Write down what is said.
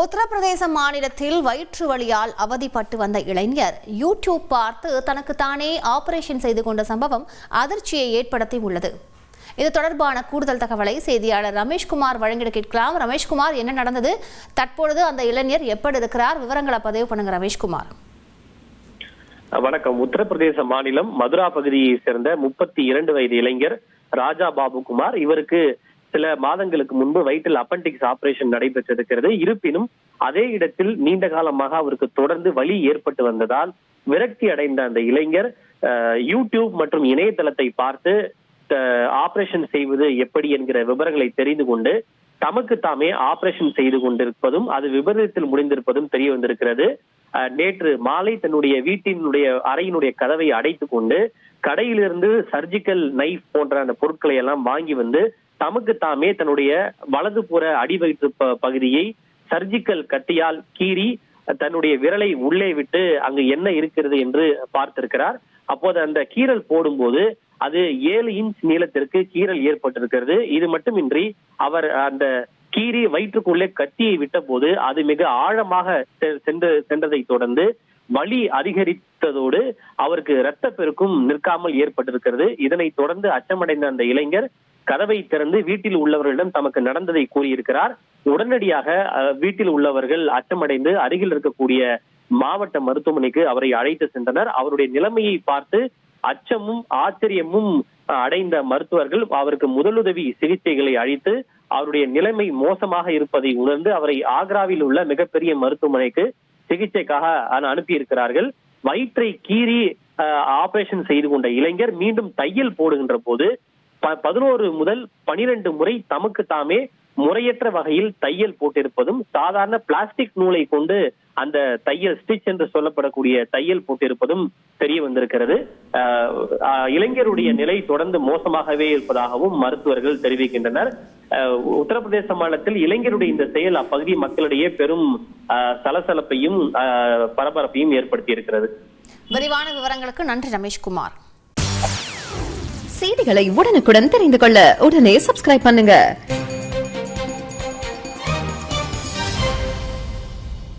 உத்தரப்பிரதேச மாநிலத்தில் வயிற்று வலியால் அவதிப்பட்டு வந்த இளைஞர் யூடியூப் பார்த்து தனக்கு தானே ஆபரேஷன் செய்து கொண்ட சம்பவம் அதிர்ச்சியை ஏற்படுத்தி உள்ளது. இது தொடர்பான கூடுதல் தகவலை செய்தியாளர் ரமேஷ்குமார் வழங்கிட கேட்கலாம். ரமேஷ்குமார், என்ன நடந்தது? தற்பொழுது அந்த இளைஞர் எப்படி இருக்கிறார்? விவரங்களை பதிவு பண்ணுங்க ரமேஷ்குமார். வணக்கம். உத்தரப்பிரதேச மாநிலம் மதுரா பகுதியை சேர்ந்த 32 வயது இளைஞர் ராஜா பாபு குமார். இவருக்கு சில மாதங்களுக்கு முன்பு வயிற்றில் அப்பெண்டிக்ஸ் ஆபரேஷன் நடைபெற்றிருக்கிறது. இருப்பினும் அதே இடத்தில் நீண்ட காலமாக அவருக்கு தொடர்ந்து வலி ஏற்பட்டு வந்ததால் விரக்தி அடைந்த அந்த இளைஞர் யூடியூப் மற்றும் இணையதளத்தை பார்த்து ஆபரேஷன் செய்வது எப்படி என்கிற விவரங்களை தெரிந்து கொண்டு தமக்கு தாமே ஆபரேஷன் செய்து கொண்டிருப்பதும் அது விபரீதத்தில் முடிந்திருப்பதும் தெரிய வந்திருக்கிறது. நேற்று மாலை தன்னுடைய வீட்டினுடைய அறையினுடைய கதவை அடைத்துக் கொண்டு கடையிலிருந்து சர்ஜிக்கல் நைஃப் போன்ற அந்த பொருட்களை எல்லாம் வாங்கி வந்து தமக்கு தாமே தன்னுடைய வலதுபுற அடிவயிற்று பகுதியை சர்ஜிக்கல் கத்தியால் கீறி தன்னுடைய விரலை உள்ளே விட்டு அங்கு என்ன இருக்கிறது என்று பார்த்திருக்கிறார். அப்போது அந்த கீறல் போடும்போது அது 7 இன்ச் நீளத்திற்கு கீறல் ஏற்பட்டிருக்கிறது. இது மட்டுமின்றி அவர் அந்த கீறி வயிற்றுக்குள்ளே கத்தியை விட்ட போது அது மிக ஆழமாக சென்றதை தொடர்ந்து வலி அதிகரித்ததோடு அவருக்கு இரத்த பெருக்கும் நிற்காமல் ஏற்பட்டிருக்கிறது. இதனை தொடர்ந்து அச்சமடைந்த அந்த இளைஞர் கதவை திறந்து வீட்டில் உள்ளவர்களிடம் தமக்கு நடந்ததை கூறியிருக்கிறார். உடனடியாக வீட்டில் உள்ளவர்கள் அச்சமடைந்து அருகில் இருக்கக்கூடிய மாவட்ட மருத்துவமனைக்கு அவரை அழைத்து சென்றனர். அவருடைய நிலைமையை பார்த்து அச்சமும் ஆச்சரியமும் அடைந்த மருத்துவர்கள் அவருக்கு முதலுதவி சிகிச்சைகளை அளித்து அவருடைய நிலைமை மோசமாக இருப்பதை உணர்ந்து அவரை ஆக்ராவில் உள்ள மிகப்பெரிய மருத்துவமனைக்கு சிகிச்சைக்காக அனுப்பியிருக்கிறார்கள். வயிற்றை கீறி ஆபரேஷன் செய்து கொண்ட இளைஞர் மீண்டும் தையல் போடுகின்ற போது 11 முதல் 12 முறை தமக்கு தாமே முறையற்ற வகையில் தையல் போட்டிருப்பதும் சாதாரண பிளாஸ்டிக் நூலை கொண்டு அந்த தையல் ஸ்டிச் என்று சொல்லப்படக்கூடிய தையல் போட்டிருப்பதும் தெரிய வந்திருக்கிறது. இளைஞருடைய நிலை தொடர்ந்து மோசமாகவே இருப்பதாகவும் மருத்துவர்கள் தெரிவிக்கின்றனர். உத்தரப்பிரதேச மாநிலத்தில் இளைஞருடைய இந்த செயல் அப்பகுதி மக்களிடையே பெரும் சலசலப்பையும் பரபரப்பையும் ஏற்படுத்தி இருக்கிறது. விரிவான விவரங்களுக்கு நன்றி ரமேஷ்குமார். செய்திகளை உடனுக்குடன் தெரிந்து கொள்ள உடனே சப்ஸ்கிரைப் பண்ணுங்க.